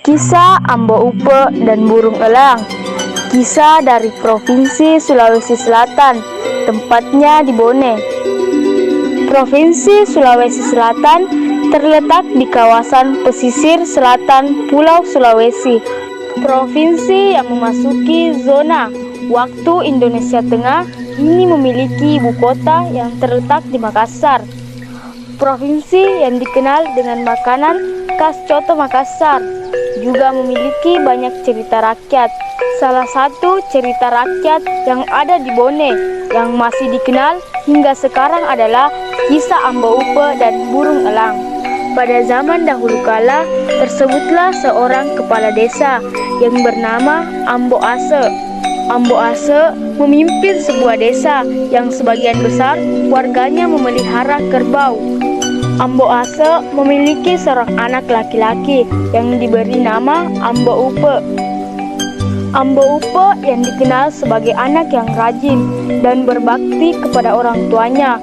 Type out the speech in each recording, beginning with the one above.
Kisah Ambo Upe dan Burung Elang. Kisah dari Provinsi Sulawesi Selatan, tempatnya di Bone. Provinsi Sulawesi Selatan terletak di kawasan pesisir selatan Pulau Sulawesi. Provinsi yang memasuki zona waktu Indonesia Tengah ini memiliki ibu kota yang terletak di Makassar. Provinsi yang dikenal dengan makanan khas Coto Makassar juga memiliki banyak cerita rakyat. Salah satu cerita rakyat yang ada di Bone yang masih dikenal hingga sekarang adalah kisah Ambo Upe dan Burung Elang. Pada zaman dahulu kala, tersebutlah seorang kepala desa yang bernama Ambo Ase. Ambo Ase memimpin sebuah desa yang sebagian besar warganya memelihara kerbau. Ambo Ase memiliki seorang anak laki-laki yang diberi nama Ambo Upe. Ambo Upe yang dikenal sebagai anak yang rajin dan berbakti kepada orang tuanya.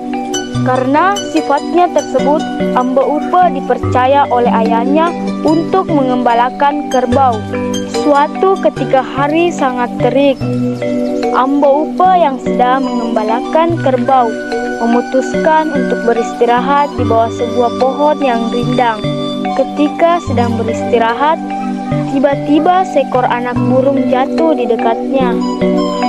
Karena sifatnya tersebut, Ambo Upe dipercaya oleh ayahnya untuk mengembalakan kerbau. Suatu ketika hari sangat terik, Ambo Upe yang sedang mengembalakan kerbau memutuskan untuk beristirahat di bawah sebuah pohon yang rindang. Ketika sedang beristirahat, tiba-tiba seekor anak burung jatuh di dekatnya.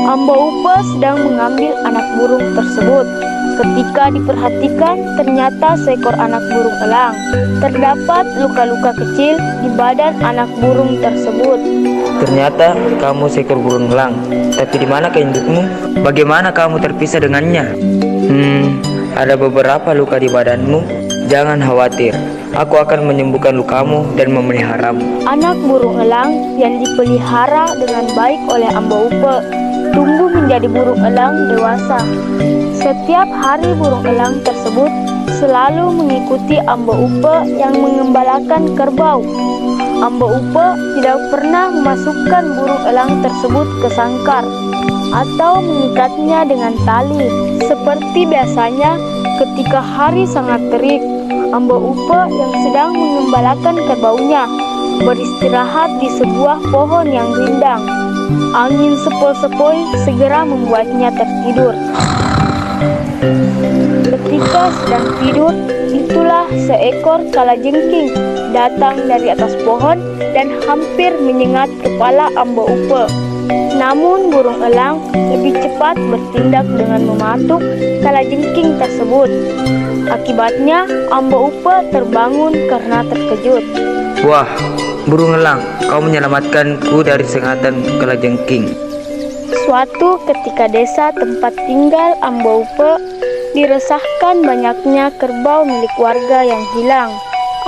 Ambo Upe sedang mengambil anak burung tersebut. Ketika diperhatikan, ternyata seekor anak burung elang. Terdapat luka-luka kecil di badan anak burung tersebut. Ternyata kamu seekor burung elang. Tapi di mana indukmu? Bagaimana kamu terpisah dengannya? Ada beberapa luka di badanmu. Jangan khawatir, aku akan menyembuhkan lukamu dan memeliharamu. Anak burung elang yang dipelihara dengan baik oleh Ambo Upe tumbuh menjadi burung elang dewasa. Setiap hari burung elang tersebut selalu mengikuti Ambo Upe yang mengembalakan kerbau. Ambo Upe tidak pernah memasukkan burung elang tersebut ke sangkar atau mengikatnya dengan tali seperti biasanya ketika hari sangat terik. Ambo Upe yang sedang mengembalakan kerbaunya beristirahat di sebuah pohon yang rindang. Angin sepoi-sepoi segera membuatnya tertidur. Ketika sedang tidur, itulah seekor kalajengking datang dari atas pohon dan hampir menyengat kepala Ambo Upe. Namun burung elang lebih cepat bertindak dengan mematuk kalajengking tersebut. Akibatnya Ambo Upe terbangun karena terkejut. Wah, burung elang, kau menyelamatkanku dari sengatan kalajengking. Suatu ketika desa tempat tinggal Ambo Upe diresahkan banyaknya kerbau milik warga yang hilang.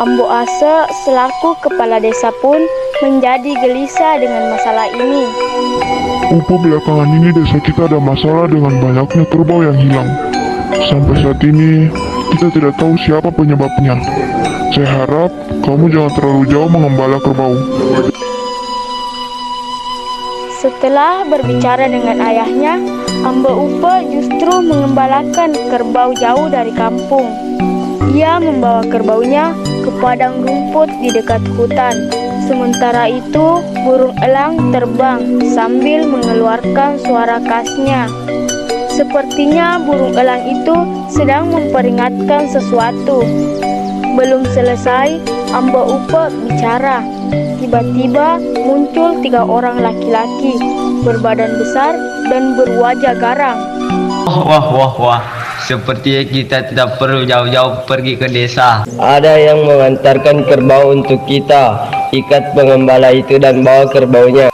Ambo Ase selaku kepala desa pun menjadi gelisah dengan masalah ini. Upe, belakangan ini desa kita ada masalah dengan banyaknya kerbau yang hilang. Sampai saat ini kita tidak tahu siapa penyebabnya. Saya harap kamu jangan terlalu jauh mengembala kerbau. Setelah berbicara dengan ayahnya, Ambo Upe justru mengembalakan kerbau jauh dari kampung. Ia membawa kerbaunya ke padang rumput di dekat hutan. Sementara itu, burung elang terbang sambil mengeluarkan suara khasnya. Sepertinya burung elang itu sedang memperingatkan sesuatu. Belum selesai, Ambo Upe bicara. Tiba-tiba muncul 3 orang laki-laki berbadan besar dan berwajah garang. Wah. Sepertinya kita tidak perlu jauh-jauh pergi ke desa. Ada yang mengantarkan kerbau untuk kita. Ikat pengembala itu dan bawa kerbaunya.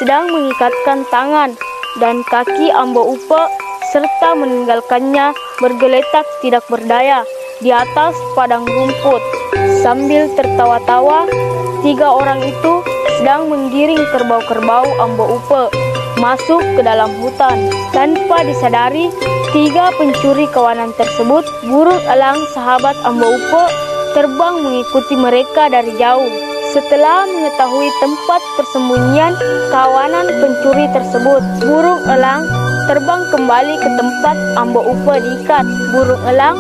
Sedang mengikatkan tangan dan kaki Ambo Upe serta meninggalkannya bergeletak tidak berdaya di atas padang rumput. Sambil tertawa-tawa, 3 orang itu sedang menggiring kerbau-kerbau Ambo Upe masuk ke dalam hutan. Tanpa disadari, 3 pencuri kawanan tersebut, burung elang sahabat Ambo Upe, terbang mengikuti mereka dari jauh. Setelah mengetahui tempat persembunyian kawanan pencuri tersebut, burung elang terbang kembali ke tempat Ambo Upe diikat. Burung elang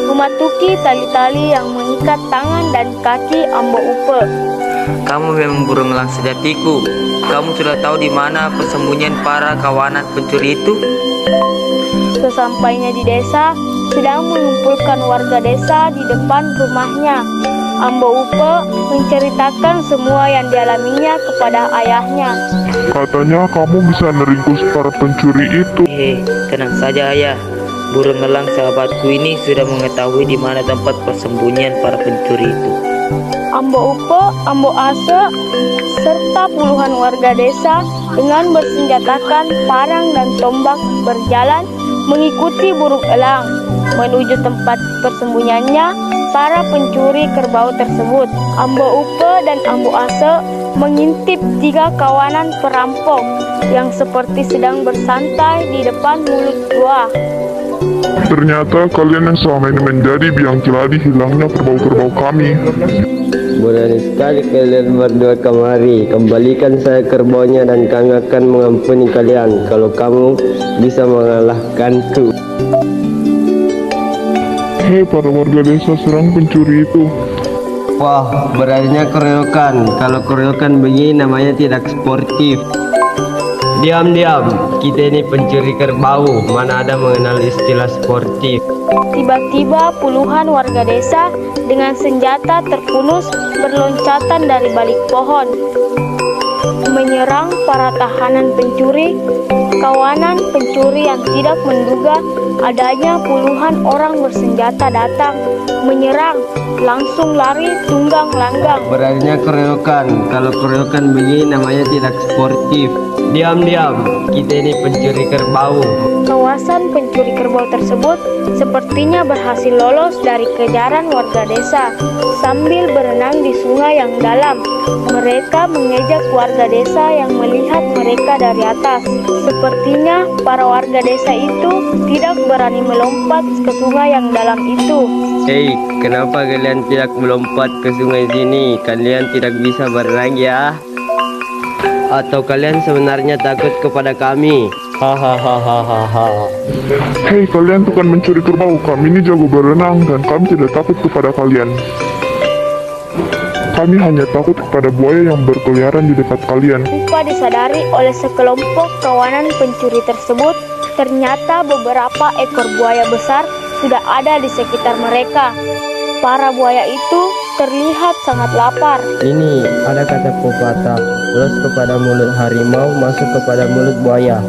mematuki tali-tali yang mengikat tangan dan kaki Ambo Upe. kamu memang burung elang sejatiku. Kamu sudah tahu di mana persembunyian para kawanan pencuri itu? Sesampainya di desa, sedang mengumpulkan warga desa di depan rumahnya. Ambo Upe menceritakan semua yang dialaminya kepada ayahnya. Katanya kamu bisa meringkus para pencuri itu. Tenang saja ayah. Burung elang sahabatku ini sudah mengetahui di mana tempat persembunyian para pencuri itu. Ambo Upe, Ambo Ase, serta puluhan warga desa dengan bersenjatakan parang dan tombak berjalan mengikuti burung elang menuju tempat persembunyiannya para pencuri kerbau tersebut. Ambo Upe dan Ambo Ase mengintip 3 kawanan perampok yang seperti sedang bersantai di depan mulut gua. Ternyata kalian yang selama ini menjadi biang keladi hilangnya kerbau-kerbau kami. Berani sekali kalian berdua kemari. Kembalikan saya kerbaunya dan kami akan mengampuni kalian kalau kamu bisa mengalahkanku. Hei para warga desa, serang pencuri itu. Wah, beraninya keroyokan. Kalau keroyokan begini namanya tidak sportif. Diam, kita ini pencuri kerbau. Mana ada mengenal istilah sportif. Tiba-tiba puluhan warga desa dengan senjata terpunus berloncatan dari balik pohon, menyerang para tahanan pencuri. Kawanan pencuri yang tidak menduga adanya puluhan orang bersenjata datang menyerang, langsung lari tunggang langgang. Beraninya keroyokan. Kalau keroyokan begini namanya tidak sportif. Diam, kita ini pencuri kerbau. Kawasan pencuri kerbau tersebut sepertinya berhasil lolos dari kejaran warga desa. Sambil berenang di sungai yang dalam, mereka mengejek warga desa yang melihat mereka dari atas. Sepertinya para warga desa itu tidak berani melompat ke sungai yang dalam itu. Hei, kenapa kalian tidak melompat ke sungai sini? Kalian tidak bisa berenang ya? Atau kalian sebenarnya takut kepada kami? Hahaha. Hei kalian bukan mencuri kerbau, kami ini jago berenang dan kami tidak takut kepada kalian. Kami hanya takut kepada buaya yang berkeliaran di dekat kalian. Tanpa disadari oleh sekelompok kawanan pencuri tersebut, ternyata beberapa ekor buaya besar sudah ada di sekitar mereka. Para buaya itu terlihat sangat lapar. Ini ada kata pepatah, ulas kepada mulut harimau, masuk kepada mulut buaya.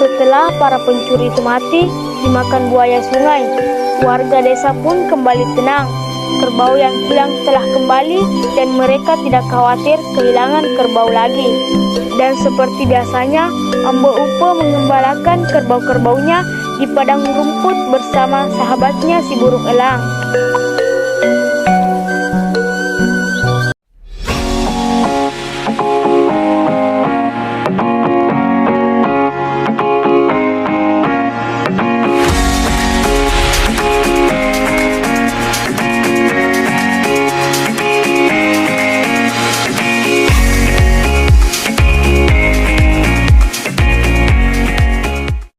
Setelah para pencuri itu mati dimakan buaya sungai, warga desa pun kembali tenang. Kerbau yang hilang telah kembali dan mereka tidak khawatir kehilangan kerbau lagi. Dan seperti biasanya, Ambo Upe mengembalakan kerbau-kerbaunya di padang rumput bersama sahabatnya si burung elang.